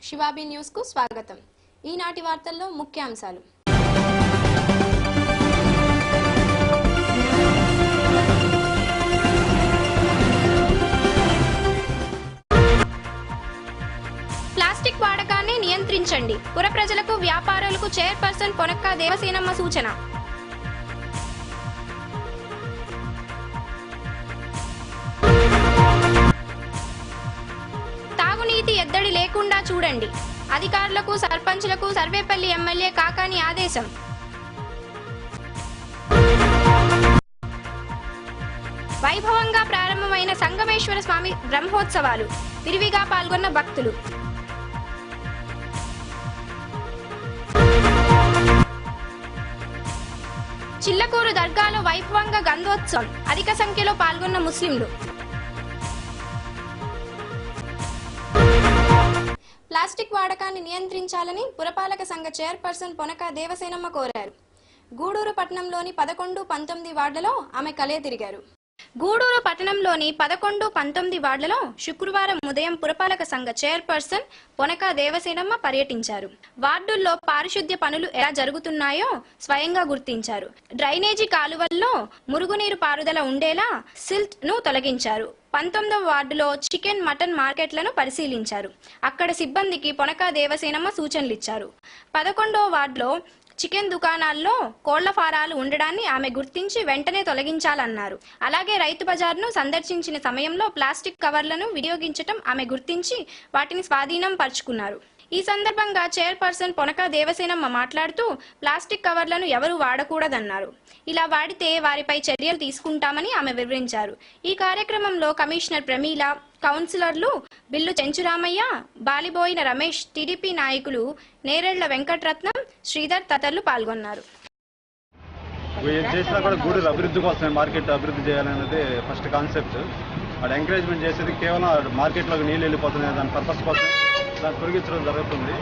శివాబి news కు స్వాగతం. ఈనాటి వార్తల్లో ముఖ్యాంశాలు. ప్లాస్టిక్ వాడకాన్ని నియంత్రించండి. పుర ప్రజలకు, వ్యాపారులకు చైర్పర్సన్ పొనక్క దేవసేనమ్మ సూచన. తాగునీటి ఎద్దడి లేకుండా చూడండి. అధికారులకు, సర్పంచులకు సర్వేపల్లి ఎమ్మెల్యే కాకాని ఆదేశం. వైభవంగా ప్రారంభమైన సంగమేశ్వర స్వామి బ్రహ్మోత్సవాలు. విరివిగా పాల్గొన్న భక్తులు. చిల్లకూరు దర్గాలో వైభవంగా గంధోత్సవం. అధిక సంఖ్యలో పాల్గొన్న ముస్లింలు. ప్లాస్టిక్ వాడకాన్ని నియంత్రించాలని పురపాలక సంఘ చైర్పర్సన్ పొనక దేవసేనమ్మ కోరారు. గూడూరు పట్టణంలోని 11, 19 వార్డులలో ఆమె కలే తిరిగారు. గూడూరు పట్టణంలోని 11, 19 వార్డులలో శుక్రవారం ఉదయం పురపాలక సంఘ చైర్పర్సన్ పొనక దేవసేనమ్మ పర్యటించారు. వార్డుల్లో పారిశుద్ధ్య పనులు ఎలా జరుగుతున్నాయో స్వయంగా గుర్తించారు. డ్రైనేజీ కాలువల్లో మురుగునీరు పారుదల ఉండేలా సిల్ట్ ను తొలగించారు. 19వ వార్డులో చికెన్, మటన్ మార్కెట్లను పరిశీలించారు. అక్కడ సిబ్బందికి పొనక దేవసేనమ్మ సూచనలిచ్చారు. 11వ వార్డులో చికెన్ దుకాణాల్లో కోళ్ల ఫారాలు ఉండడాన్ని ఆమె గుర్తించి వెంటనే తొలగించాలన్నారు. అలాగే రైతు బజార్ను సందర్శించిన సమయంలో ప్లాస్టిక్ కవర్లను వినియోగించడం ఆమె గుర్తించి వాటిని స్వాధీనం పరుచుకున్నారు. ఈ సందర్భంగా చైర్పర్సన్ పొనక దేవసేనమ్మ మాట్లాడుతూ ప్లాస్టిక్ కవర్లను ఎవరూ వాడకూడదన్నారు. ఇలా వాడితే వారిపై చర్యలు తీసుకుంటామని ఆమె వివరించారు. ఈ కార్యక్రమంలో కమిషనర్ ప్రమీల, కౌన్సిలర్లు బిల్లు చెంచురామయ్య, బాలిబోయిన రమేష్, టీడీపీ నాయకులు నేరేళ్ల వెంకటరత్నం, శ్రీధర్ తదితరులు పాల్గొన్నారు. గూడూరు అభివృద్ధి కోసం మార్కెట్ అభివృద్ధి చేయాలనేది ఫస్ట్ కాన్సెప్ట్. అది ఎంకరేజ్మెంట్ చేసేది కేవలం మార్కెట్లోకి నీళ్ళు వెళ్ళిపోతున్నాయి దాని పర్పస్ కోసం దాన్ని తొలగించడం జరుగుతుంది.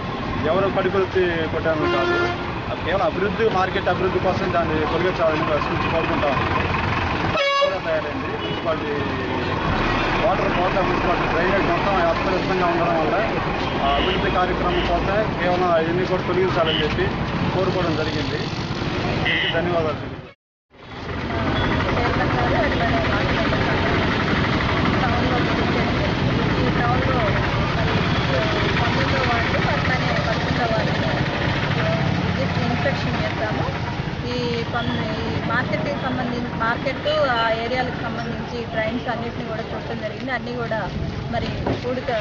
ఎవరో పడికొలిపి కొట్టడం కాదు, కేవలం అభివృద్ధి, మార్కెట్ అభివృద్ధి కోసం దాన్ని తొలగించాలని సూచి కోరుకుంటాం. తయారైంది మున్సిపాలిటీ వాటర్ కోసం, మున్సిపాలిటీ డ్రైనేజ్ మొత్తం అస్తవ్యస్తంగా ఉండడం వల్ల అభివృద్ధి కార్యక్రమం కోసం కేవలం అవన్నీ కూడా తొలగించాలని చెప్పి కోరుకోవడం జరిగింది. ధన్యవాదాలు. ఇన్స్పెక్షన్ చేస్తాము. ఈ మార్కెట్కి సంబంధించి మార్కెట్ ఆ ఏరియాలకు సంబంధించి డ్రైన్స్ అన్నింటినీ కూడా చూడటం జరిగింది. అన్నీ కూడా మరి పూడిక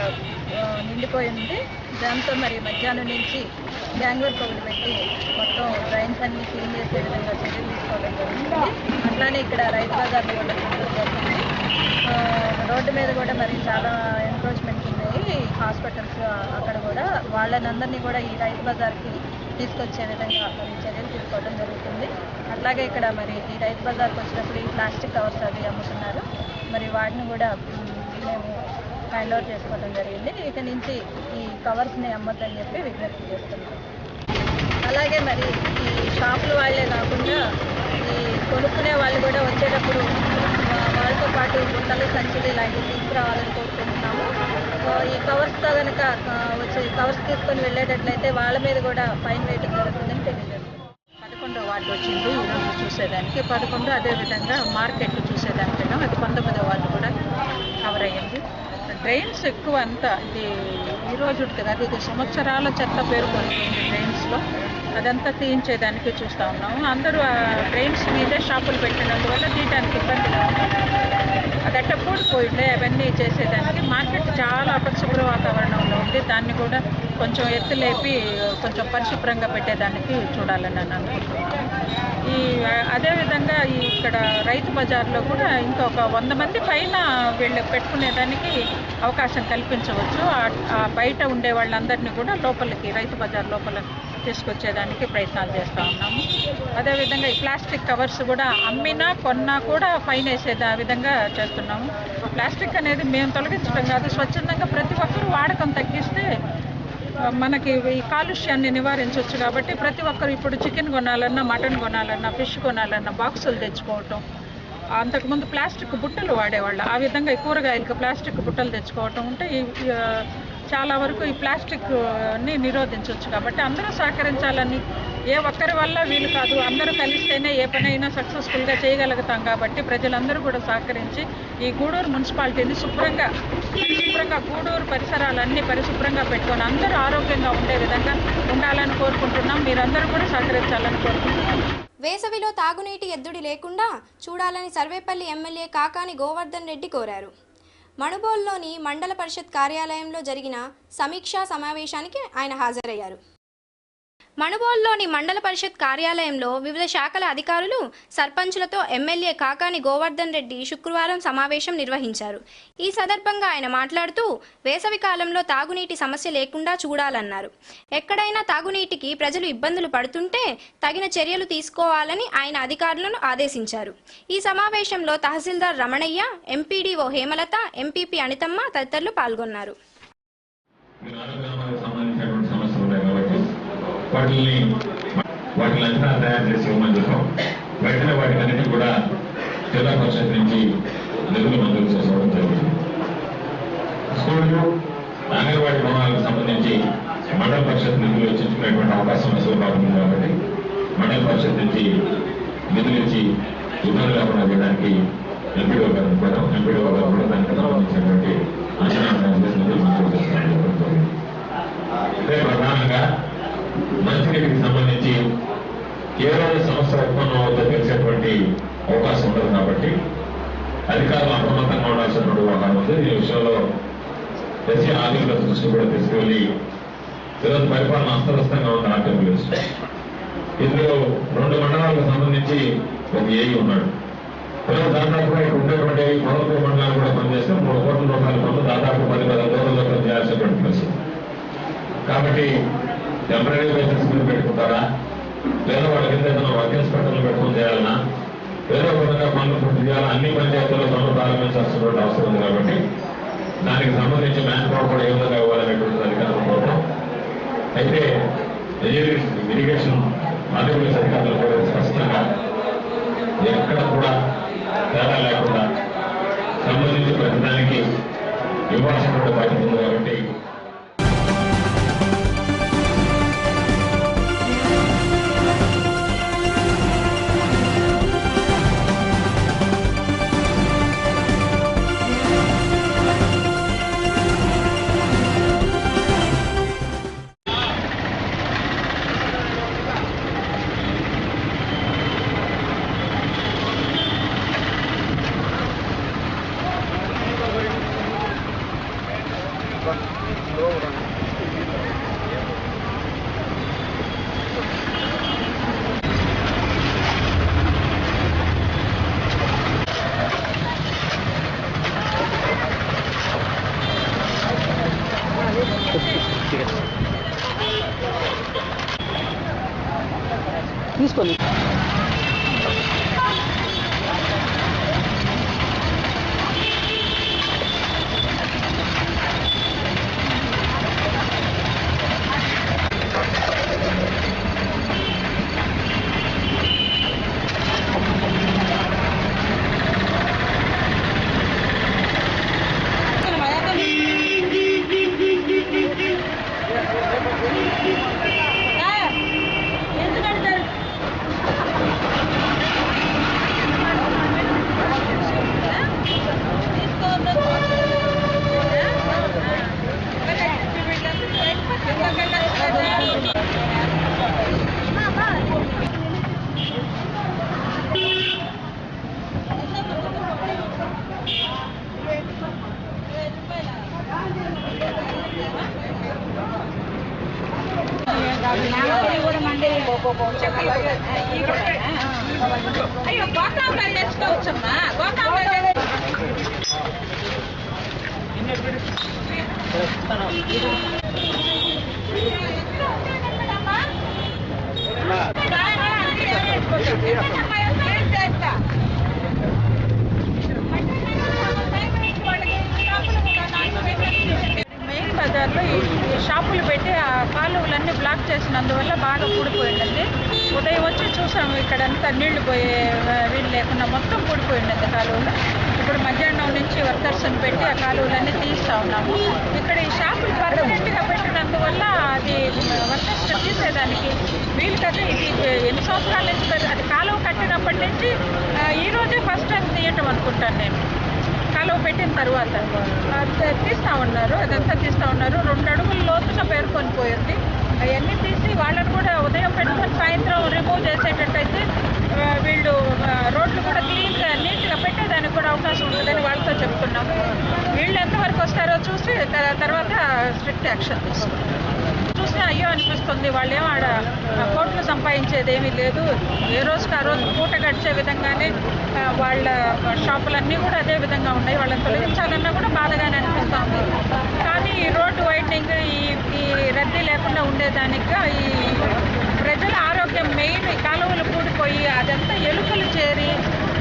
నిండిపోయి ఉంది. దాంతో మరి మధ్యాహ్నం నుంచి గ్యాంగ్ వర్క్ ఒకటి పెట్టి మొత్తం డ్రైన్స్ అన్ని క్లీన్ చేసే విధంగా చర్యలు తీసుకోవడం జరుగుతుంది. అట్లానే ఇక్కడ రైతు బజార్లు కూడా చూడడం జరుగుతుంది. రోడ్డు మీద కూడా మరి చాలా ఎన్క్రోచ్మెంట్స్ ఉన్నాయి. హాస్పిటల్స్ అక్కడ కూడా వాళ్ళనందరినీ కూడా ఈ రైతు బజార్కి తీసుకొచ్చే విధంగా మరి చర్యలు తీసుకోవడం జరుగుతుంది. అట్లాగే ఇక్కడ మరి ఈ రైతు బజార్కి వచ్చినప్పుడు ఈ ప్లాస్టిక్ కవర్స్ అవి అమ్ముతున్నారు. మరి వాటిని కూడా మేము హ్యాండ్ ఓవర్ చేసుకోవడం జరిగింది. ఇక నుంచి ఈ కవర్స్ని అమ్మొద్దని చెప్పి విజ్ఞప్తి చేస్తున్నాం. అలాగే మరి ఈ షాపుల వాళ్ళే కాకుండా ఈ కొనుక్కునే వాళ్ళు కూడా వచ్చేటప్పుడు వాళ్ళతో పాటు గుంటలు, సంచులు ఇలాంటివి తీసుకురావాలని కోరుకుంటున్నాము. ఈ కవర్స్తో కనుక వచ్చి కవర్స్ తీసుకొని వెళ్ళేటట్లయితే వాళ్ళ మీద కూడా ఫైన్ వేయడం జరుగుతుందని తెలియజేస్తుంది. 11వ వార్డు వచ్చింది ఈరోజు చూసేదానికి. 11 అదేవిధంగా మార్కెట్ చూసేదానికి వెళ్ళాం. అది 19వ వార్డు కూడా కవర్ అయ్యింది. డ్రైన్స్ ఎక్కువ అంతా ఇది ఈరోజు కాదు, ఇది సంవత్సరాల చెత్త పేరుకొనిపోయింది డ్రైన్స్లో. అదంతా తీయించేదానికి చూస్తూ ఉన్నాము. అందరూ ఆ డ్రైన్స్ మీదే షాపులు పెట్టినందువల్ల తీయడానికి ఇబ్బందిగా ఉంది. అదట్ట పూడిపోయిండే అవన్నీ చేసేదానికి మార్కెట్ చాలా అపరిశుభ్ర వాతావరణంలో ఉంది. దాన్ని కూడా కొంచెం ఎత్తులేపి కొంచెం పరిశుభ్రంగా పెట్టేదానికి చూడాలని నేను అనుకుంటున్నాను. అదేవిధంగా ఇక్కడ రైతు బజార్లో కూడా ఇంకొక 100 మంది పైన వీళ్ళు పెట్టుకునేదానికి అవకాశం కల్పించవచ్చు. ఆ బయట ఉండే వాళ్ళందరినీ కూడా లోపలికి రైతు బజార్ లోపల తీసుకొచ్చేదానికి ప్రయత్నాలు చేస్తూ ఉన్నాము. అదేవిధంగా ఈ ప్లాస్టిక్ కవర్స్ కూడా అమ్మినా కొన్నా కూడా ఫైన్ వేసే విధంగా చేస్తున్నాము. ప్లాస్టిక్ అనేది మేము తొలగించడం కాదు, స్వచ్ఛందంగా ప్రతి ఒక్కరూ వాడకం తగ్గిస్తే మనకి ఈ కాలుష్యాన్ని నివారించవచ్చు. కాబట్టి ప్రతి ఒక్కరు ఇప్పుడు చికెన్ కొనాలన్నా, మటన్ కొనాలన్నా, ఫిష్ కొనాలన్నా బాక్సులు తెచ్చుకోవటం, అంతకుముందు ప్లాస్టిక్ బుట్టలు వాడేవాళ్ళు, ఆ విధంగా ఈ కూరగాయలకు ప్లాస్టిక్ బుట్టలు తెచ్చుకోవటం ఉంటే చాలా వరకు ఈ ప్లాస్టిక్ని నిరోధించవచ్చు. కాబట్టి అందరూ సహకరించాలని, ఏ ఒక్కరి వల్ల వీలు కాదు, అందరూ కలిస్తేనే ఏ పనైనా సక్సెస్ఫుల్గా చేయగలుగుతాం. కాబట్టి ప్రజలందరూ కూడా సహకరించి ఈ గూడూరు మున్సిపాలిటీని శుభ్రంగా గూడూరు పరిసరాలన్నీ పరిశుభ్రంగా పెట్టుకొని అందరూ ఆరోగ్యంగా ఉండే విధంగా ఉండాలని కోరుకుంటున్నాం. మీరందరూ కూడా సహకరించాలని కోరుకుంటున్నాం. వేసవిలో తాగునీటి ఎద్దుడి లేకుండా చూడాలని సర్వేపల్లి ఎమ్మెల్యే కాకాని గోవర్ధన్ రెడ్డి కోరారు. మణుబోల్లోని మండల పరిషత్ కార్యాలయంలో జరిగిన సమీక్షా సమావేశానికి ఆయన హాజరయ్యారు. మణుబోల్లోని మండల పరిషత్ కార్యాలయంలో వివిధ శాఖల అధికారులు, సర్పంచులతో ఎమ్మెల్యే కాకాని గోవర్ధన్ రెడ్డి శుక్రవారం సమావేశం నిర్వహించారు. ఈ సందర్భంగా ఆయన మాట్లాడుతూ వేసవి కాలంలో తాగునీటి సమస్య లేకుండా చూడాలన్నారు. ఎక్కడైనా తాగునీటికి ప్రజలు ఇబ్బందులు పడుతుంటే తగిన చర్యలు తీసుకోవాలని ఆయన అధికారులను ఆదేశించారు. ఈ సమావేశంలో తహసీల్దార్ రమణయ్య, ఎంపీడీఓ హేమలత, ఎంపీపీ అనితమ్మ తదితరులు పాల్గొన్నారు. వాటిని అంచనా తయారు చేసి ఇవ్వమని చెప్పాం. వెంటనే వాటికన్నిటి కూడా జిల్లా పరిషత్ నుంచి నిధులు మంజూరు చేసుకోవడం జరిగింది. స్కూళ్ళు, అంగన్వాడీ భవనాలకు సంబంధించి మండల పరిషత్ నిధులు ఇచ్చించుకునేటువంటి అవకాశం అసలు బాగుంది. కాబట్టి మండల పరిషత్ నుంచి నిధులు ఇచ్చి ఇబ్బంది లేకుండా చేయడానికి ఎంపీడీఓ గారు అనుకోవడం, ఎంపీడీఓ గారు కూడా దానికి సంబంధించినటువంటి అంచనా తయారు చేసి నిధులు మంజూరు చేసుకోవడం. అదే ప్రధానంగా మంచినీటికి సంబంధించి ఏ రోజు సమస్య ఉత్పన్నం అవుతుందో తెలిసేటువంటి అవకాశం ఉండదు. కాబట్టి అధికారులు అప్రమత్తంగా ఉండాల్సినటువంటి వ్యవహారం ఉంది. ఈ విషయంలో ఎస్సీ ఆఫీసుల దృష్టి కూడా తీసుకువెళ్ళి ఈరోజు పరిపాలన అస్తవ్యస్తంగా ఉంది. ఆర్టీఓ ఇందులో 2 మండలాలకు సంబంధించి ఒక ఏఈ ఉన్నాడు. ఈరోజు దాదాపుగా ఇక్కడ ఉండేటువంటి మొదటి మండలాలు కూడా పనిచేస్తే 3 కోట్ల రూపాయల పనులు దాదాపు 10 రోజుల్లో పనిచేయాల్సినటువంటి పరిస్థితి. కాబట్టి టెంపరీ బేసిస్ మీద పెట్టుకుంటారా, లేదా వాళ్ళ కింద ఏదైనా వర్క్ ఇన్స్పెక్టర్లు పెట్టుకుని చేయాలన్నా, ఏదో విధంగా పనులు పూర్తి చేయాలి. అన్ని పంచాయతీల్లో పనులు ప్రారంభించాల్సినటువంటి అవసరం ఉంది. కాబట్టి దానికి సంబంధించి మ్యాన్ పవర్ కూడా ఏ విధంగా ఇవ్వాలనేటువంటిది అధికారులు కోరడం. అయితే ఇరిగేషన్ ఆర్టీఓఎస్ అధికారులు కూడా స్పష్టంగా ఎక్కడ కూడా తేడా లేకుండా సంబంధించి ప్రతిదానికి ఇవ్వాల్సినటువంటి బాధ్యత ఉంది. కాబట్టి తీసుకోండి. అయ్యో గోకాంలో తెచ్చుకోవచ్చమ్మా. గోకాంలో మెయిన్ బజార్లో ఈ షాపులు పెట్టి ఆ కాలువలన్నీ బ్లాక్ చేసినందువల్ల బాగా కూడిపోయింది. ఉదయం వచ్చి చూసాము, ఇక్కడంతా నీళ్లు పోయే వీళ్ళు లేకుండా మొత్తం కూడిపోయింది కాలువలో. ఇప్పుడు ఇప్పుడు మధ్యాహ్నం నుంచి వర్కర్స్ని పెట్టి ఆ కాలువలన్నీ తీస్తూ ఉన్నాము. ఇక్కడ ఈ షాపులు పర్మనెంట్గా పెట్టినందువల్ల అది వర్కర్స్ తీసేదానికి వీలు కదా. ఇది ఎన్ని సంవత్సరాల నుంచి అది కాలువ కట్టినప్పటి నుంచి ఈ రోజే ఫస్ట్ టైం తీయటం అనుకుంటాను నేను. కాలువ పెట్టిన తర్వాత తీస్తూ ఉన్నారు, అదంతా తీస్తూ ఉన్నారు. 2 అడుగుల లోతున పేర్కొని పోయింది. అవన్నీ తీసి వాళ్ళని కూడా ఉదయం పెట్టుకొని సాయంత్రం రిమూవ్ చేసేటట్టయితే వీళ్ళు రోడ్లు కూడా క్లీన్గా నీట్గా పెట్టేదానికి కూడా అవకాశం ఉంటుందని వాళ్ళతో చెప్తున్నాము. వీళ్ళు ఎంతవరకు వస్తారో చూసి తర్వాత స్ట్రిక్ట్ యాక్షన్ తీసుకుంటాం. చూస్తే అయ్యో అనిపిస్తుంది. వాళ్ళేం ఆడ కోట్లు సంపాదించేది ఏమీ లేదు. ఏ రోజుకి ఆ రోజు పూట గడిచే విధంగానే వాళ్ళ షాపులన్నీ కూడా అదే విధంగా ఉన్నాయి. వాళ్ళని తొలగించాలన్నా కూడా బాధగానే అనిపిస్తుంది. కానీ ఈ రోడ్డు వైడనింగ్ ఈ రద్దీ లేకుండా ఉండేదానికి ఈ ప్రజల ఆరోగ్యం మెయిన్. ఈ కాలువలు కూడిపోయి అదంతా ఎలుకలు చేరి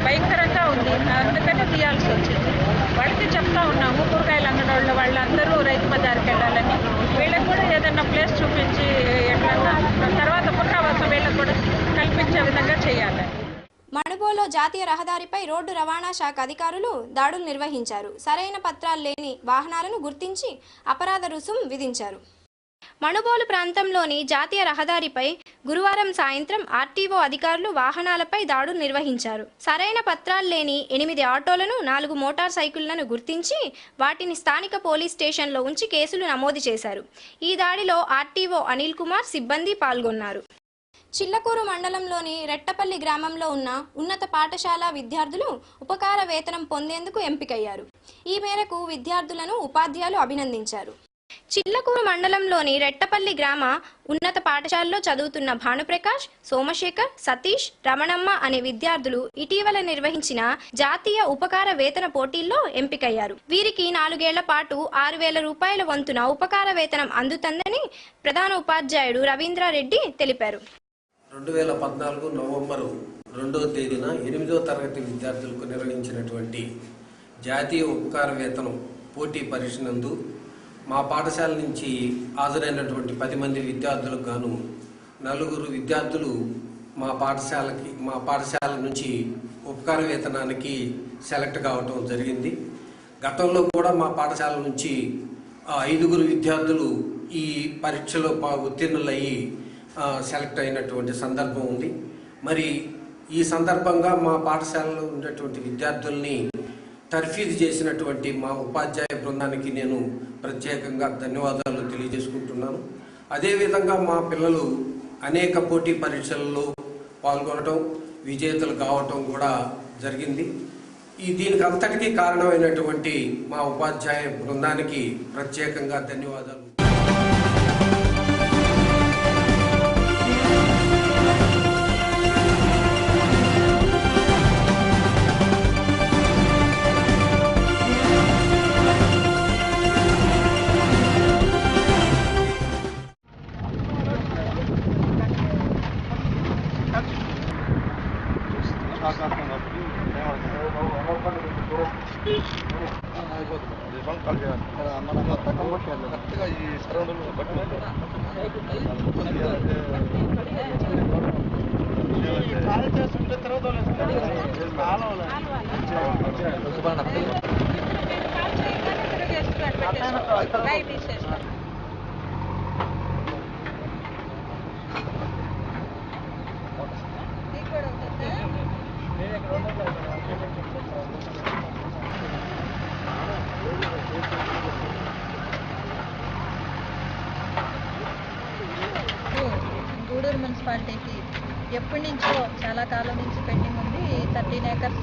భయంకరంగా ఉంది. అందుకని తీయాల్సి వచ్చింది. వాళ్ళకి చెప్తా ఉన్నాము, కూరగాయలు అంగడోళ్ళు వాళ్ళందరూ రైతు బజార్కి వెళ్ళాలని. వీళ్ళకి కూడా ఏదైనా ప్లేస్ చూపించి ఎట్లన్నా తర్వాత పునరావాసం వీళ్ళకి కూడా కల్పించే విధంగా చేయాలి. మణుబోలో జాతీయ రహదారిపై రోడ్డు రవాణా శాఖ అధికారులు దాడులు నిర్వహించారు. సరైన పత్రాలు లేని వాహనాలను గుర్తించి అపరాధ రుసుం విధించారు. మణుబోలు ప్రాంతంలోని జాతీయ రహదారిపై గురువారం సాయంత్రం ఆర్టీఓ అధికారులు వాహనాలపై దాడులు నిర్వహించారు. సరైన పత్రాలు లేని 8 ఆటోలను 4 మోటార్ సైకిళ్లను గుర్తించి వాటిని స్థానిక పోలీస్ స్టేషన్లో ఉంచి కేసులు నమోదు చేశారు. ఈ దాడిలో ఆర్టీఓ అనిల్ కుమార్ సిబ్బంది పాల్గొన్నారు. చిల్లకూరు మండలంలోని రెట్టపల్లి గ్రామంలో ఉన్న ఉన్నత పాఠశాల విద్యార్థులు ఉపకార వేతనం పొందేందుకు ఎంపికయ్యారు. ఈ మేరకు విద్యార్థులను ఉపాధ్యాయులు అభినందించారు. చిల్లకూరు మండలంలోని రెట్టపల్లి గ్రామ ఉన్నత పాఠశాలలో చదువుతున్న భానుప్రకాష్, సోమశేఖర్, సతీష్, రమణమ్మ అనే విద్యార్థులు ఇటీవల నిర్వహించిన జాతీయ ఉపకార వేతన పోటీల్లో ఎంపికయ్యారు. వీరికి 4 ఏళ్ల పాటు 6,000 రూపాయల వంతున ఉపకార వేతనం అందుతుందని ప్రధాన ఉపాధ్యాయుడు రవీంద్రారెడ్డి తెలిపారు. 2014 నవంబరు 2వ తేదీన 8వ తరగతి విద్యార్థులకు నిర్వహించినటువంటి జాతీయ ఉపకార వేతనం పోటీ పరీక్ష నందు మా పాఠశాల నుంచి హాజరైనటువంటి 10 మంది విద్యార్థులకు గాను 4 విద్యార్థులు మా పాఠశాల నుంచి ఉపకార వేతనానికి సెలెక్ట్ కావటం జరిగింది. గతంలో కూడా మా పాఠశాల నుంచి 5 విద్యార్థులు ఈ పరీక్షలో ఉత్తీర్ణులయ్యి సెలెక్ట్ అయినటువంటి సందర్భం ఉంది. మరి ఈ సందర్భంగా మా పాఠశాలలో ఉన్నటువంటి విద్యార్థుల్ని తర్ఫీదు చేసినటువంటి మా ఉపాధ్యాయ బృందానికి నేను ప్రత్యేకంగా ధన్యవాదాలు తెలియజేసుకుంటున్నాను. అదేవిధంగా మా పిల్లలు అనేక పోటీ పరీక్షల్లో పాల్గొనటం, విజేతలు కావటం కూడా జరిగింది. దీనికి అంతటికీ కారణమైనటువంటి మా ఉపాధ్యాయ బృందానికి ప్రత్యేకంగా ధన్యవాదాలు. కరెక్ట్గా ఈ సరౌండింగ్ బట్టి చేస్తుంటే తర్వాత గూడూరు మున్సిపాలిటీకి ఎప్పటి నుంచో చాలా కాలం నుంచి పెండింగ్ ఉంది. 13 acres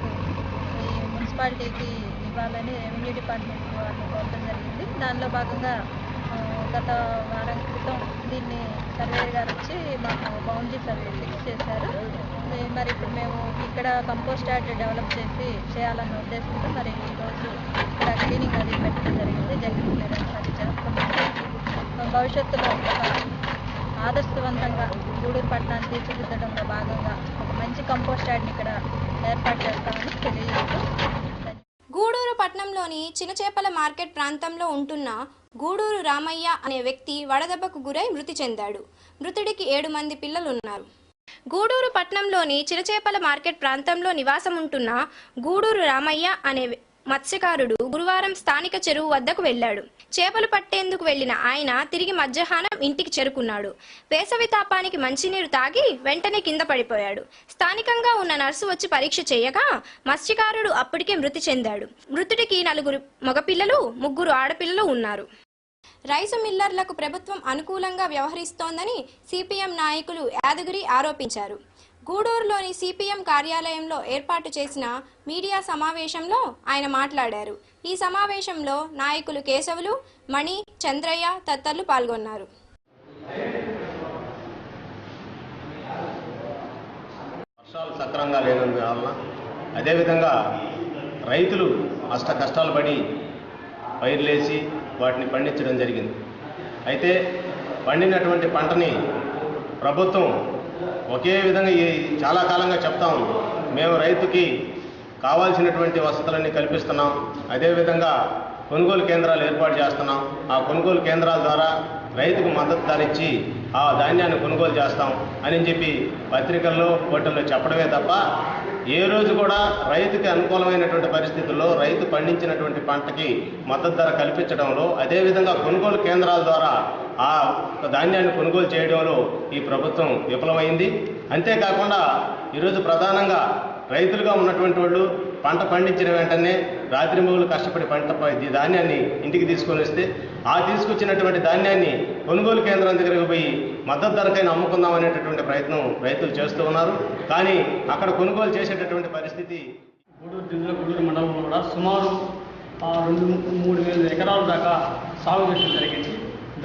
ఈ మున్సిపాలిటీకి ఇవ్వాలని రెవెన్యూ డిపార్ట్మెంట్ వాళ్ళు కోరడం జరిగింది. దానిలో భాగంగా గత వారం క్రితం దీన్ని సర్వేయర్ గారు వచ్చి మాకు బౌండరీ సర్వే ఫిక్స్ చేశారు. మరి ఇప్పుడు మేము ఇక్కడ కంపోస్ట్ యార్డ్ డెవలప్ చేయాలన్న ఉద్దేశంతో మరి ఈరోజు ఇక్కడ క్లీనింగ్ అది పెట్టడం జరిగింది. జగన్ క్లియరెన్స్ అది చేస్తాం. భవిష్యత్తులో ఆదర్శవంతంగా గూడూరు పట్టణాన్ని తీర్చిదిద్దడంలో భాగంగా ఒక మంచి కంపోస్ట్ యార్డ్ని ఇక్కడ ఏర్పాటు చేస్తామని తెలియజేస్తూ, గూడూరు పట్టణంలోని చినచేపల మార్కెట్ ప్రాంతంలో ఉంటున్న గూడూరు రామయ్య అనే వ్యక్తి వడదెబ్బకు గురై మృతి చెందాడు. మృతుడికి 7 మంది పిల్లలున్నారు. గూడూరు పట్టణంలోని చినచేపల మార్కెట్ ప్రాంతంలో నివాసం ఉంటున్న గూడూరు రామయ్య అనే మత్స్యకారుడు గురువారం స్థానిక చెరువు వద్దకు వెళ్లాడు. చేపలు పట్టేందుకు వెళ్లిన ఆయన తిరిగి మధ్యాహ్నం ఇంటికి చేరుకున్నాడు. వేసవి తాపానికి మంచినీరు తాగి వెంటనే కింద పడిపోయాడు. స్థానికంగా ఉన్న నర్సు వచ్చి పరీక్ష చేయగా మత్స్యకారుడు అప్పటికే మృతి చెందాడు. మృతుడికి 4 మగపిల్లలు 3 ఆడపిల్లలు ఉన్నారు. రైసు మిల్లర్లకు ప్రభుత్వం అనుకూలంగా వ్యవహరిస్తోందని సిపిఎం నాయకులు యాదగిరి ఆరోపించారు. గూడూరులోని సిపిఎం కార్యాలయంలో ఏర్పాటు చేసిన మీడియా సమావేశంలో ఆయన మాట్లాడారు. ఈ సమావేశంలో నాయకులు కేశవులు, మణి, చంద్రయ్య తదితరులు పాల్గొన్నారు. వర్షాలు సక్రమంగా లేనందువలన అదేవిధంగా రైతులు అష్ట కష్టాలు పడి పైర్లేసి వాటిని పండించడం జరిగింది. అయితే పండినటువంటి పంటని ప్రభుత్వం ఒకే విధంగా చాలా కాలంగా చెప్తాం, మేము రైతుకి కావాల్సినటువంటి వసతులన్నీ కల్పిస్తున్నాం, అదేవిధంగా కొనుగోలు కేంద్రాలు ఏర్పాటు చేస్తున్నాం, ఆ కొనుగోలు కేంద్రాల ద్వారా రైతుకు మద్దతు ధర ఇచ్చి ఆ ధాన్యాన్ని కొనుగోలు చేస్తాం అని చెప్పి పత్రికల్లో పోర్టల్లో చెప్పడమే తప్ప ఏ రోజు కూడా రైతుకి అనుకూలమైనటువంటి పరిస్థితుల్లో రైతు పండించినటువంటి పంటకి మద్దతు ధర కల్పించడంలో, అదేవిధంగా కొనుగోలు కేంద్రాల ద్వారా ఆ ధాన్యాన్ని కొనుగోలు చేయడంలో ఈ ప్రభుత్వం విఫలమైంది. అంతేకాకుండా ఈరోజు ప్రధానంగా రైతులుగా ఉన్నటువంటి వాళ్ళు పంట పండించిన వెంటనే రాత్రింబవళ్ళు కష్టపడి ధాన్యాన్ని ఇంటికి తీసుకొని వస్తే ఆ తీసుకొచ్చినటువంటి ధాన్యాన్ని కొనుగోలు కేంద్రం దగ్గరకు పోయి మద్దతు ధరకైనా అమ్ముకుందాం అనేటటువంటి ప్రయత్నం రైతులు చేస్తూ ఉన్నారు. కానీ అక్కడ కొనుగోలు చేసేటటువంటి పరిస్థితి గూడూరు మండలంలో కూడా సుమారు 2-3 వేల ఎకరాల దాకా సాగు చేయడం జరిగింది.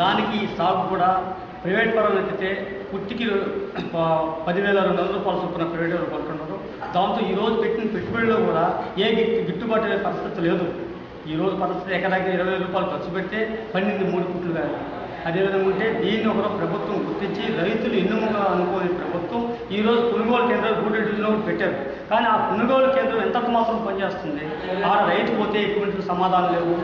దానికి సాగు కూడా ప్రైవేట్ పరంగా అయితే పుట్టికి 10,200 రూపాయలు చొప్పున ప్రైవేట్ వాళ్ళు కొంటున్నారు. దాంతో ఈరోజు పెట్టిన పెట్టుబడిలో కూడా ఏ గిట్టుబాటు అయ్యే పరిస్థితి లేదు. ఈరోజు పరిస్థితి ఎకరాకి 20,000 రూపాయలు ఖర్చు పెడితే 12 పుట్లు వేయాలి. అదేవిధంగా ఉంటే దీన్ని ఒక ప్రభుత్వం గుర్తించి రైతులు ఎన్నుముగా అనుకోని ప్రభుత్వం ఈరోజు కొనుగోలు కేంద్రాలు గూడూరు డివిజన్లో పెట్టారు. కానీ ఆ కొనుగోలు కేంద్రం ఎంత మాత్రం పనిచేస్తుంది? ఆ రైతు పోతే ఎటువంటి సమాధానం లేవు.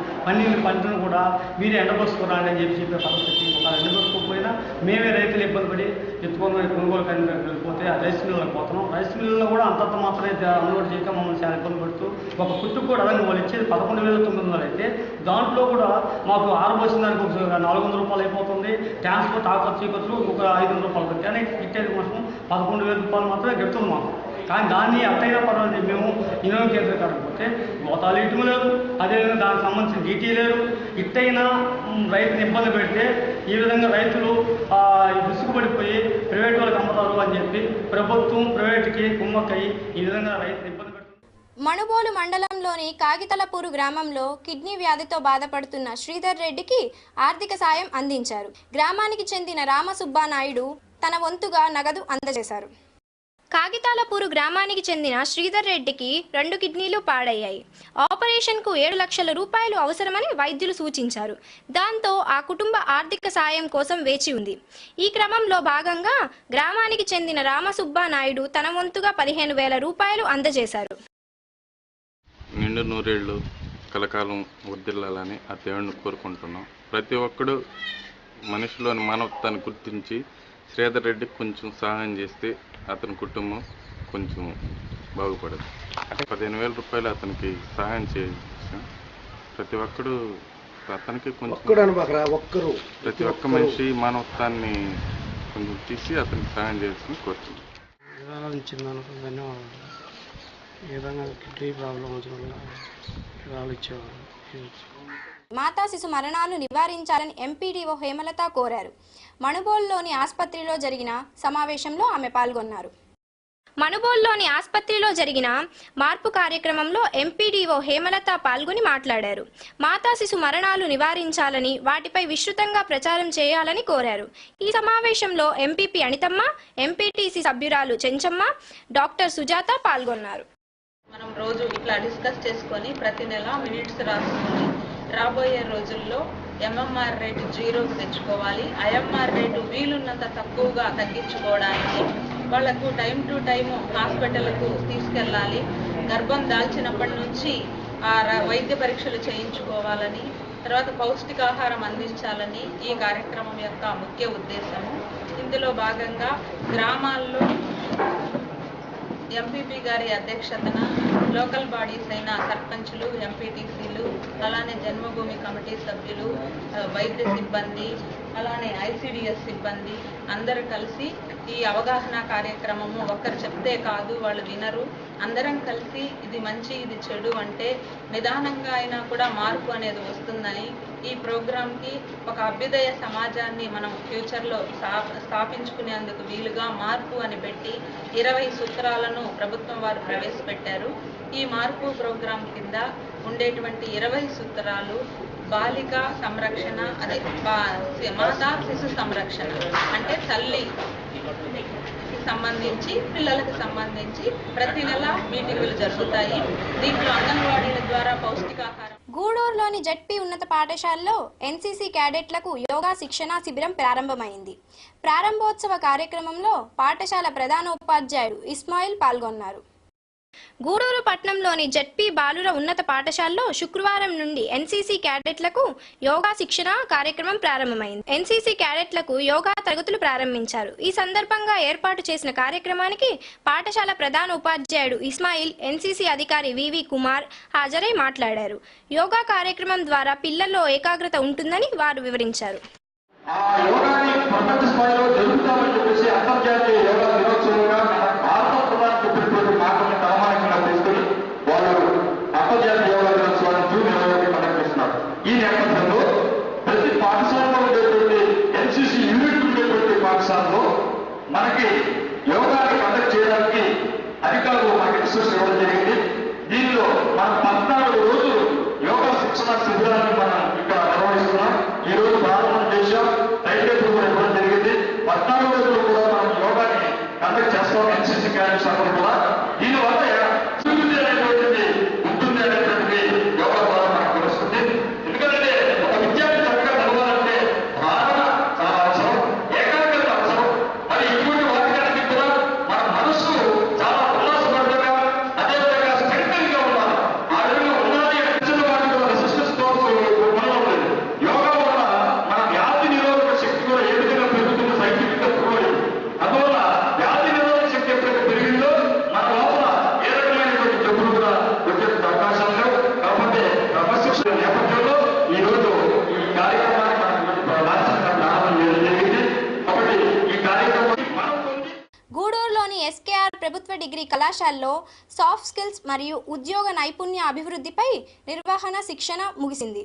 పంటను కూడా మీరే ఎండబోసుకురండి అని చెప్పే పరిస్థితి. ఒక ఎండబోసుకోకపోయినా మేమే రైతులు ఇబ్బంది పడి ఎత్తుకొని కొనుగోలు కేంద్రానికి వెళ్ళిపోతే ఆ రైస్ మిల్లులకు పోతున్నాం. రైస్ మిల్లులో కూడా అంతంత మాత్రమే అన్లోడ్ చేయక మమ్మల్ని చాలా ఇబ్బంది పడుతూ ఒక పుట్టుకు కూడా అలాగే వాళ్ళు ఇచ్చేది 11,900 అయితే దాంట్లో కూడా మాకు ఆరబోసిన దానికి ఒక 400 రూపాయలు అయిపోతుంది. ట్రాన్స్పోర్ట్ ఆ ఖర్చు ఒక 500 రూపాయలు పెట్టి అని ఇట్టేది మాత్రం 11,000 రూపాయలు మాత్రమే గెలుతుంది మాకు. కానీ దాన్ని అట్టయినా పర్వాలేదు, మేము ఇన్నోవా కేంద్రం కాకపోతే గోతాలు ఇటుము లేదు, అదేవిధంగా దానికి సంబంధించిన డీటీ లేదు. ఇట్టయినా రైతుని ఇబ్బంది పెడితే ఈ విధంగా రైతులు విసుగుపడిపోయి ప్రైవేట్ వాళ్ళకి అమ్ముతారు అని చెప్పి ప్రభుత్వం ప్రైవేట్కి కుమ్మక్కయి ఈ విధంగా రైతుని ఇబ్బంది పెడుతుంది. మణుబోలు మండలంలోని కాగితలపూరు గ్రామంలో కిడ్నీ వ్యాధితో బాధపడుతున్న శ్రీధర్ రెడ్డికి ఆర్థిక సాయం అందించారు. గ్రామానికి చెందిన రామసుబ్బానాయుడు తన వంతుగా నగదు అందజేశారు. కాగితాలపూరు గ్రామానికి చెందిన శ్రీధర్ రెడ్డికి 2 కిడ్నీలు పాడయ్యాయి. ఆపరేషన్కు 7 లక్షల రూపాయలు అవసరమని వైద్యులు సూచించారు. దాంతో ఆ కుటుంబ ఆర్థిక సాయం కోసం వేచి ఉంది. ఈ క్రమంలో భాగంగా గ్రామానికి చెందిన రామసుబ్బానాయుడు తన వంతుగా 15,000 రూపాయలు అందజేశారు. నిండు నూరేళ్లు కలకాలం వర్ధిల్లాలని ఆ దేవుడిని కోరుకుంటున్నాం. ప్రతి ఒక్కడు మనిషిలోని మానవత్వాన్ని గుర్తించి శ్రీధర్ రెడ్డికి కొంచెం సహాయం చేస్తే అతని కుటుంబం కొంచెం బాగుపడదు. 15,000 రూపాయలు అతనికి సహాయం చేసాం. ప్రతి ఒక్కడు అతనికి కొంచెం ప్రతి ఒక్క మనిషి మానవత్వాన్ని కొంచెం తీసి అతనికి సహాయం చేసి కోరుతున్నాం. మాతా శిశు మరణాలు నివారించాలని ఎంపీడీఓ హేమలత కోరారు. మణుబోలులోని ఆసుపత్రిలో జరిగిన సమావేశంలో ఆమె పాల్గొన్నారు. మణుబోలులోని ఆసుపత్రిలో జరిగిన మార్పు కార్యక్రమంలో ఎంపీడీఓ హేమలత పాల్గొని మాట్లాడారు. మాతా శిశు మరణాలు నివారించాలని, వాటిపై విస్తృతంగా ప్రచారం చేయాలని కోరారు. ఈ సమావేశంలో ఎంపీపీ అనితమ్మ, ఎంపీటీసీ సభ్యురాలు చెంచమ్మ, డాక్టర్ సుజాత పాల్గొన్నారు. మనం రోజు ఇట్లా డిస్కస్ చేసుకొని ప్రతి నెల మినిట్స్ రాసుకొని రాబోయే రోజుల్లో ఎంఎంఆర్ రేటు 0కు తెచ్చుకోవాలి. ఐఎంఆర్ రేటు వీలున్నంత తక్కువగా తగ్గించుకోవడానికి వాళ్లకు టైం టు టైం హాస్పిటల్కు తీసుకెళ్ళాలి. గర్భం దాల్చినప్పటి నుంచి వైద్య పరీక్షలు చేయించుకోవాలని, తర్వాత పౌష్టికాహారం అందించాలని ఈ కార్యక్రమం యొక్క ముఖ్య ఉద్దేశము. ఇందులో భాగంగా గ్రామాల్లో ఎంపీపీ గారి అధ్యక్షతన లోకల్ బాడీస్ అయిన సర్పంచులు, ఎంపీటీసీలు, అలానే జన్మభూమి కమిటీ సభ్యులు, వైద్య సిబ్బంది, అలానే ఐసిడిఎస్ సిబ్బంది అందరూ కలిసి ఈ అవగాహన కార్యక్రమము ఒక్కరు చెప్తే కాదు, వాళ్ళు వినరు. అందరం కలిసి ఇది మంచి ఇది చెడు అంటే నిదానంగా అయినా కూడా మార్పు అనేది వస్తుందని ఈ ప్రోగ్రాంకి ఒక అభ్యుదయ సమాజాన్ని మనం ఫ్యూచర్లో స్థాపించుకునేందుకు వీలుగా మార్పు అని పెట్టి 20 సూత్రాలను ప్రభుత్వం వారు ప్రవేశపెట్టారు. ఈ మార్పు ప్రోగ్రాం కింద ఉండేటువంటి 20 సూత్రాలు బాలిక సంరక్షణ, అదే మాతా శిశు సంరక్షణ అంటే తల్లి సంబంధించి పిల్లలకు సంబంధించి ప్రతి నెల మీటింగులు జరుగుతాయి. దీంట్లో అంగన్వాడీల ద్వారా పౌష్టికాహారం. గూడూరులోని జెడ్పీ ఉన్నత పాఠశాలలో ఎన్సీసీ క్యాడెట్లకు యోగా శిక్షణా శిబిరం ప్రారంభమైంది. ప్రారంభోత్సవ కార్యక్రమంలో పాఠశాల ప్రధానోపాధ్యాయుడు ఇస్మాయిల్ పాల్గొన్నారు. గూడూరు పట్టణంలోని జెడ్పీ బాలుర ఉన్నత పాఠశాలలో శుక్రవారం నుండి ఎన్సీసీ క్యాడెట్లకు యోగా శిక్షణ కార్యక్రమం ప్రారంభమైంది. ఎన్సీసీ క్యాడెట్లకు యోగా తరగతులు ప్రారంభించారు. ఈ సందర్భంగా ఏర్పాటు చేసిన కార్యక్రమానికి పాఠశాల ప్రధాన ఉపాధ్యాయుడు ఇస్మాయిల్, ఎన్సీసీ అధికారి వివి కుమార్ హాజరై మాట్లాడారు. యోగా కార్యక్రమం ద్వారా పిల్లల్లో ఏకాగ్రత ఉంటుందని వారు వివరించారు. ఈ నేపథ్యంలో ప్రతి పాఠశాలలో ఉండేటువంటి ఎన్సీసీ యూనిట్ ఉండేటువంటి పాఠశాలలో మనకి యోగాని కండక్ట్ చేయడానికి అధికారులు మనకి ఇన్స్ట్రక్షన్ ఇవ్వడం జరిగింది. దీనిలో మనం 14 రోజులు యోగా శిక్షణ శిబిరాన్ని మనం ఇక్కడ నిర్వహిస్తున్నాం. ఈ రోజు ప్రారంభం చేశాం, టైం టేబుల్ కూడా ఇవ్వడం జరిగింది. 14 రోజులు కూడా మనం యోగాని కండక్ట్ చేస్తాం ఎన్సీసీ క్యాడెట్స్ అందరూ కూడా. దీనివల్ల అభివృద్ధి అనేటువంటిది ఉంటుంది అనేటువంటిది యోగా ద్వారా మనకు తెలుస్తుంది. ఎందుకంటే ఒక విద్యార్థి చక్కగా చదవాలంటే భావన చాలా అవసరం, ఏకాగ్రత అవసరం. మరి ఇటువంటి వాటికి కూడా మన మనస్సు చాలా ఉల్లాసపడగా, అదేవిధంగా స్ట్రెంగ్గా ఉండాలి. ఆ విధంగా ఉన్నది అనిపించిన వాటికి కూడా రెసిస్టెన్స్ మనలో లేదు. యోగా వల్ల మన వ్యాధి నిరోధక శక్తి కూడా ఏ విధంగా పెరుగుతుందో సైంటిఫిక్ గా ప్రూవ్ అయింది. అందువల్ల వ్యాధి నిరోధక శక్తి ఎప్పుడైతే పెరిగిందో మన లోపల ఏ రకమైనటువంటి జబ్బులు కూడా వచ్చే అవకాశం లేవు. కాబట్టి క్రమశిక్షణ నేపథ్యంలో ఈ రోజు ఈ కార్యక్రమాన్ని మనం రాష్ట్రంగా ప్రారంభం చేయడం జరిగింది. కాబట్టి ఈ కార్యక్రమాన్ని మనం గూడూరులోని ఎస్కేఆర్ ప్రభుత్వ డిగ్రీ కళాశాలలో సాఫ్ట్ స్కిల్స్ మరియు ఉద్యోగ నైపుణ్య అభివృద్ధిపై నిర్వహణ శిక్షణ ముగిసింది.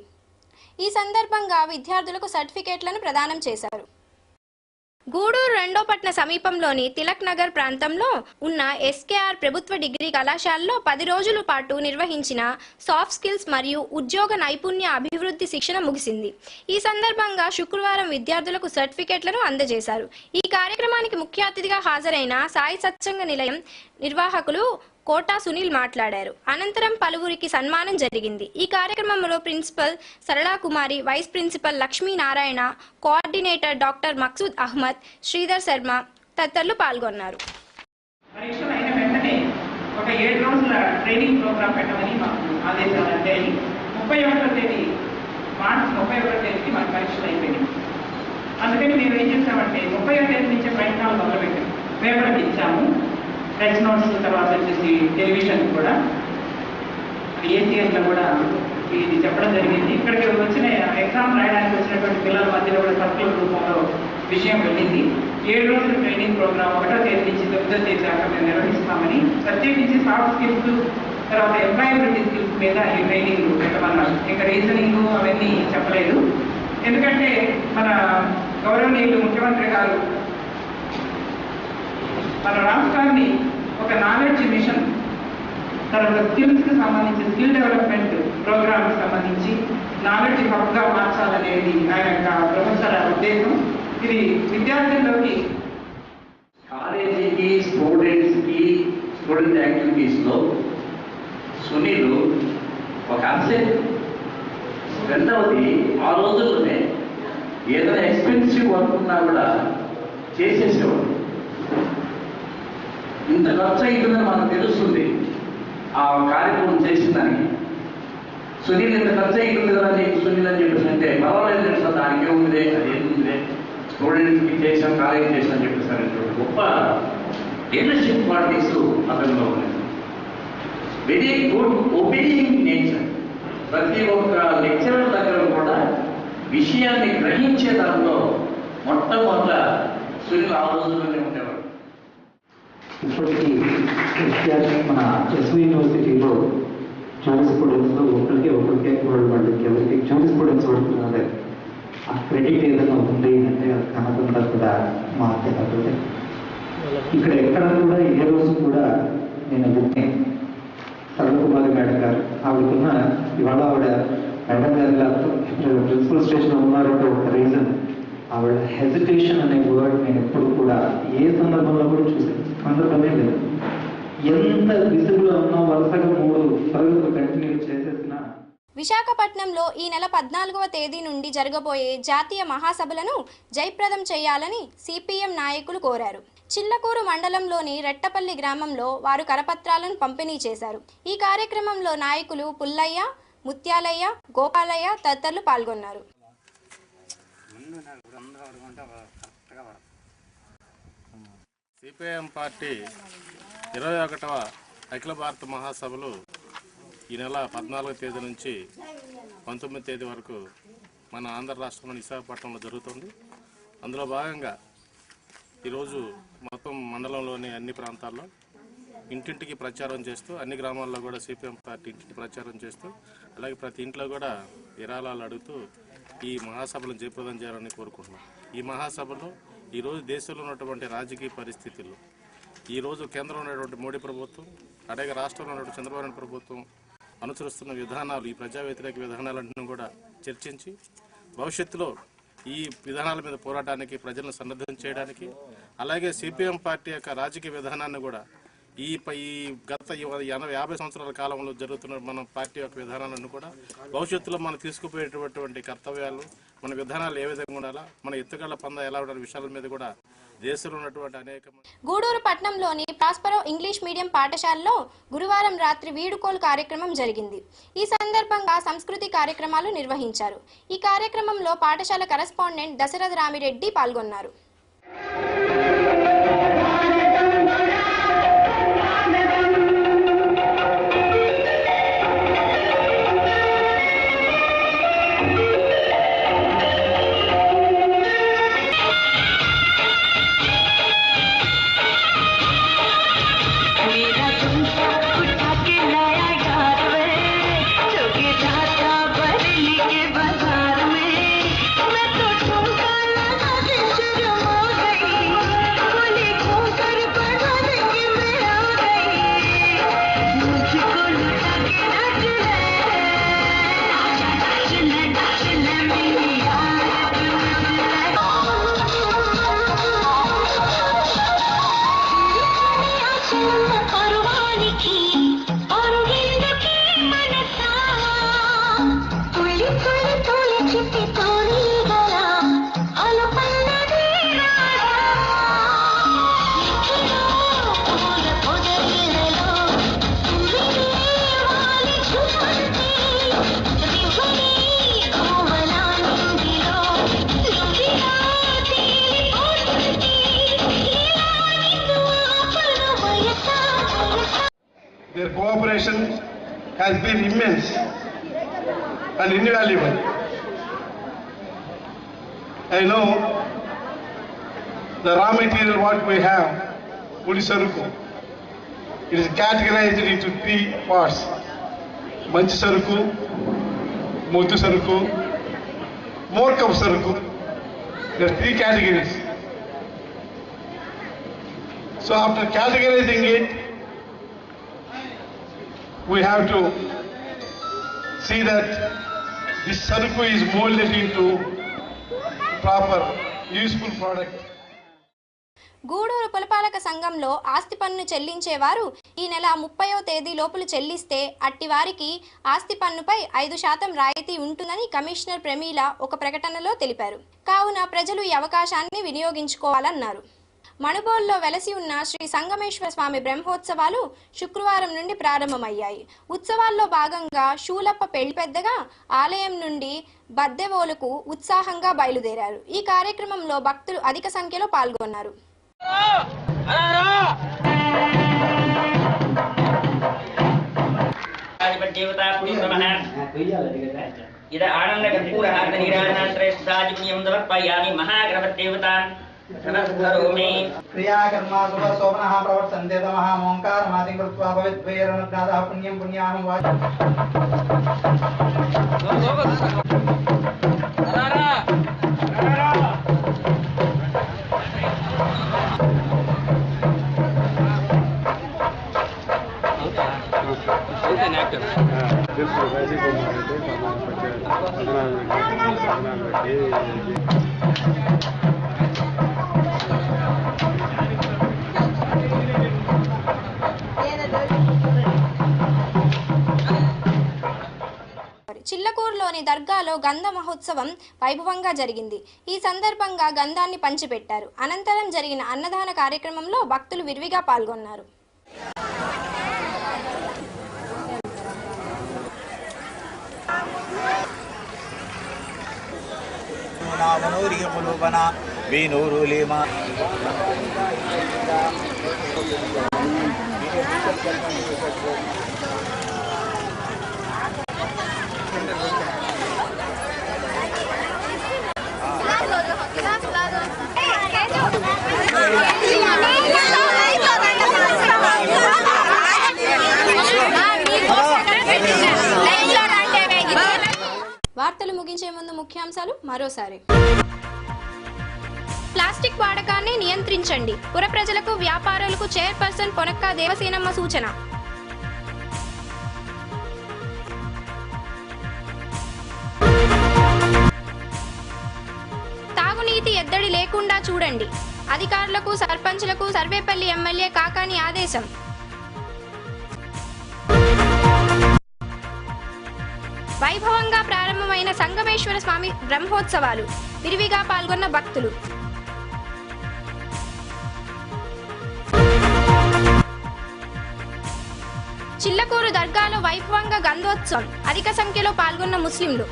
ఈ సందర్భంగా విద్యార్థులకు సర్టిఫికేట్లను ప్రదానం చేశారు. గూడూరు రెండో పట్న సమీపంలోని తిలక్ నగర్ ప్రాంతంలో ఉన్న ఎస్కేఆర్ ప్రభుత్వ డిగ్రీ కళాశాలలో 10 రోజుల పాటు నిర్వహించిన సాఫ్ట్ స్కిల్స్ మరియు ఉద్యోగ నైపుణ్య అభివృద్ధి శిక్షణ ముగిసింది. ఈ సందర్భంగా శుక్రవారం విద్యార్థులకు సర్టిఫికేట్లను అందజేశారు. ఈ కార్యక్రమానికి ముఖ్య అతిథిగా హాజరైన సాయి సత్సంగ నిలయం నిర్వాహకులు కోటా సునీల్ మాట్లాడారు. అనంతరం పలువురికి సన్మానం జరిగింది. ఈ కార్యక్రమంలో principal Sarala Kumari, vice principal Lakshminarayana, coordinator doctor Maqsood Ahmed, Sridhar Sharma తదితరులు పాల్గొన్నారు. పరీక్షలు అయిన వెంటనే ఒక 7 రోజుల ట్రైనింగ్ ప్రోగ్రాం పెట్టమని మాకు ఆదేశాలు అందాయి. 31వ తేదీ మార్చి 31వ తేదీకి మాకు పరీక్షలు అయిపోయింది. అందుకని మేము ఏం చేసామంటే 30వ తేదీ నుంచే ప్రయత్నాలు మొదలుపెట్టాము. పేపర్కి ఇచ్చాము, టెక్స్ట్ నోట్స్, తర్వాత వచ్చేసి టెలివిజన్ కూడా, ఏసీఎన్లో కూడా ఇది చెప్పడం జరిగింది. ఇక్కడికి వచ్చిన ఎగ్జామ్ రాయడానికి వచ్చినటువంటి పిల్లల మధ్యలో కూడా సర్కులర్ రూపంలో విషయం వెళ్ళింది. 7 రోజుల ట్రైనింగ్ ప్రోగ్రామ్ 1వ తేదీ నుంచి 9వ తేదీ దాకా మేము నిర్వహిస్తామని, ప్రత్యేకించి సాఫ్ట్ స్కిల్స్, తర్వాత ఎంప్లాయబిలిటీ స్కిల్స్ మీద ఈ ట్రైనింగ్ పెట్టమన్నారు. ఇంకా రీజనింగ్ అవన్నీ చెప్పలేదు. ఎందుకంటే మన గౌరవనీయులు ముఖ్యమంత్రి గారు మన రాష్ట్రాన్ని ఒక నాలెడ్జ్ మిషన్, తర్వాత స్కిల్స్కి సంబంధించి స్కిల్ డెవలప్మెంట్ ప్రోగ్రామ్కి సంబంధించి నాలెడ్జ్ హబ్గా మార్చాలనేది ఆయన యొక్క ప్రొఫెసర్ ఉద్దేశం. ఇది విద్యార్థుల్లోకి కాలేజీకి స్టూడెంట్స్కి స్టూడెంట్ యాక్టివిటీస్లో సునీల్ ఒక అసెట్. రెండవది ఆ రోజుల్లోనే ఏదైనా ఎక్స్పెన్సివ్ వర్క్ ఉన్నా కూడా చేసేసేవాడు. ఇంత ఖర్చు అవుతుందని మనకు తెలుస్తుంది ఆ కార్యక్రమం చేసిన దానికి. సునీల్ ఇంత ఖర్చు అవుతుంది కదా నీకు సునీల్ అని చెప్పేసి అంటే పర్వాలేదు తెలుసా, దానికి ఏముంది, అది ఏముంది, స్టూడెంట్స్కి చేసాం, కాలేజీ చేసాం అని చెప్పేసి గొప్ప లీడర్షిప్ క్వాలిటీస్ అతనిలో ఉన్నాయి. Very good obedient nature. ప్రతి ఒక్క లెక్చరర్ దగ్గర కూడా విషయాన్ని గ్రహించే దాంట్లో మొట్టమొదట సునీల్ ఆ రోజుల్లోనే ఉండేవాడు. ఇప్పటికీ మన ఎస్వి యూనివర్సిటీలో జూరిస్ప్రుడెన్స్లో ఒకరికి ఎవరికి జూరిస్ప్రుడెన్స్ పడుతున్నదే ఆ క్రెడిట్ ఏదైనా ఉంది అంటే అది కనకుండా కూడా మాట్లాడుతుంది. ఇక్కడ ఎక్కడ కూడా ఏ రోజు కూడా నేను సరళకుమారి మేడం గారు ఆవిడకున్న ఇవాళ ఆవిడ మేడం గారు ప్రిన్సిపల్ స్టేషన్లో ఉన్నారంటే ఒక రీజన్ ఆవిడ హెజిటేషన్ అనే వర్డ్ నేను ఎప్పుడు కూడా ఏ సందర్భంలో కూడా చూసాను. సందర్భమే లేదు. ఎంత విసుగులో ఉన్నా వరుసగా 3 తరగతులు కంటిన్యూ చేసేసిన. విశాఖపట్నంలో ఈ నెల 14వ తేదీ నుండి జరగబోయే జాతీయ మహాసభలను జయప్రదం చేయాలని సిపిఎం నాయకులు కోరారు. చిల్లకూరు మండలంలోని రెట్టపల్లి గ్రామంలో వారు కరపత్రాలను పంపిణీ చేశారు. ఈ కార్యక్రమంలో నాయకులు పుల్లయ్య, ముత్యాలయ్య, గోపాలయ్య తదితరులు పాల్గొన్నారు. సిపిఎం పార్టీ 21వ అఖిల భారత మహాసభలు ఈ నెల 14వ తేదీ నుంచి 19వ తేదీ వరకు మన ఆంధ్ర రాష్ట్రంలోని విశాఖపట్నంలో జరుగుతుంది. అందులో భాగంగా ఈరోజు మొత్తం మండలంలోని అన్ని ప్రాంతాల్లో ఇంటింటికి ప్రచారం చేస్తూ, అన్ని గ్రామాల్లో కూడా సిపిఎం పార్టీ ఇంటికి ప్రచారం చేస్తూ, అలాగే ప్రతి ఇంట్లో కూడా విరాళాలు అడుగుతూ ఈ మహాసభలను జయప్రదం చేయాలని కోరుకుంటున్నాం. ఈ మహాసభలో ఈరోజు దేశంలో ఉన్నటువంటి రాజకీయ పరిస్థితుల్లో, ఈరోజు కేంద్రంలో ఉన్నటువంటి మోడీ ప్రభుత్వం, అలాగే రాష్ట్రంలో ఉన్నటువంటి చంద్రబాబు నాయుడు ప్రభుత్వం అనుసరిస్తున్న విధానాలు, ఈ ప్రజా వ్యతిరేక విధానాలన్నింటినీ కూడా చర్చించి భవిష్యత్తులో ఈ విధానాల మీద పోరాటానికి ప్రజలను సన్నద్ధం చేయడానికి, అలాగే సిపిఎం పార్టీ యొక్క రాజకీయ విధానాన్ని కూడా ఈ గత 50 సంవత్సరాల కాలంలో జరుగుతున్న మన పార్టీ యొక్క విధానాలను కూడా భవిష్యత్తులో మనం తీసుకుపోయేటటువంటి కర్తవ్యాలు, మన విధానాలు ఏ విధంగా ఉండాలా, మన ఎత్తుగళ్ల పంద ఎలా ఉండాలి విషయాల మీద కూడా దేశంలో ఉన్నటువంటి అనేక. గూడూరు పట్టణంలోని ప్రాస్పరో ఇంగ్లీష్ మీడియం పాఠశాలలో గురువారం రాత్రి వీడుకోలు కార్యక్రమం జరిగింది. ఈ సందర్భంగా సంస్కృతి కార్యక్రమాలు నిర్వహించారు. ఈ కార్యక్రమంలో పాఠశాల కరెస్పాండెంట్ దశరథ రామిరెడ్డి పాల్గొన్నారు. Their cooperation has been immense and invaluable. I know the raw material what we have, Pudi Saruku, it is categorized into 3 parts. Manchi Saruku, Motu Saruku, Morkam Saruku. There are 3 categories. So after categorizing it, we have to see that this saruku is molded into proper, useful product. Gudur పురపాలక సంఘంలో ఆస్తి పన్ను చెల్లించేవారు ఈ నెల 30వ తేదీ లోపల చెల్లిస్తే అట్టి వారికి ఆస్తి పన్నుపై 5% రాయితీ ఉంటుందని కమిషనర్ ప్రమీల ఒక ప్రకటనలో తెలిపారు. కావున ప్రజలు ఈ అవకాశాన్ని వినియోగించుకోవాలన్నారు. మణుబోల్లో వెలసి ఉన్న శ్రీ సంగమేశ్వర స్వామి బ్రహ్మోత్సవాలు శుక్రవారం నుండి ప్రారంభమయ్యాయి. ఉత్సవాల్లో భాగంగా శూలప్ప పెళ్లి పెద్దగా ఆలయం నుండి బద్దెవోలుకు ఉత్సాహంగా బయలుదేరారు. ఈ కార్యక్రమంలో భక్తులు అధిక సంఖ్యలో పాల్గొన్నారు. देवता पुरुषमः इद आनन्दकर्पूरहार्दनीराजनाश्रयस्ताजिपुण्यं समर्पयामि महागणपतिदेवतान् नमस्करोमि क्रियाकर्मा शुभशोभनः प्रवर्तन्ते तमः ओङ्कारमादिं कृत्वा भवेद्वैरनुज्ञातः पुण्यं पुण्याहं చిల్లకూరులోని దర్గాలో గంధ మహోత్సవం వైభవంగా జరిగింది. ఈ సందర్భంగా గంధాన్ని పంచిపెట్టారు. అనంతరం జరిగిన అన్నదాన కార్యక్రమంలో భక్తులు విరివిగా పాల్గొన్నారు. వార్తలు ముగించే ముందు ముఖ్యాంశాలు మరోసారి. ప్లాస్టిక్ వాడకాన్ని నియంత్రించండి. పుర ప్రజలకు వ్యాపారులకు చైర్పర్సన్ పొనక్క దేవసేనమ్మ సూచన. తాగునీటి ఎద్దడి లేకుండా చూడండి. అధికారులకు సర్పంచులకు సర్వేపల్లి ఎమ్మెల్యే కాకాని ఆదేశం. వైభవంగా ప్రారంభమైన సంగమేశ్వర స్వామి బ్రహ్మోత్సవాలు. విరివిగా పాల్గొన్న భక్తులు. చిల్లకూరు దర్గాలో వైభవంగా గంధోత్సవం. అధిక సంఖ్యలో పాల్గొన్న ముస్లింలు.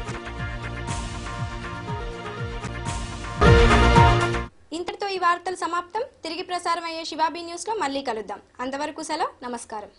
ఇంతటితో ఈ వార్తలు సమాప్తం. తిరిగి ప్రసారం అయ్యే శివాబీ న్యూస్ లో మళ్ళీ కలుద్దాం. అంతవరకు సెలవు. నమస్కారం.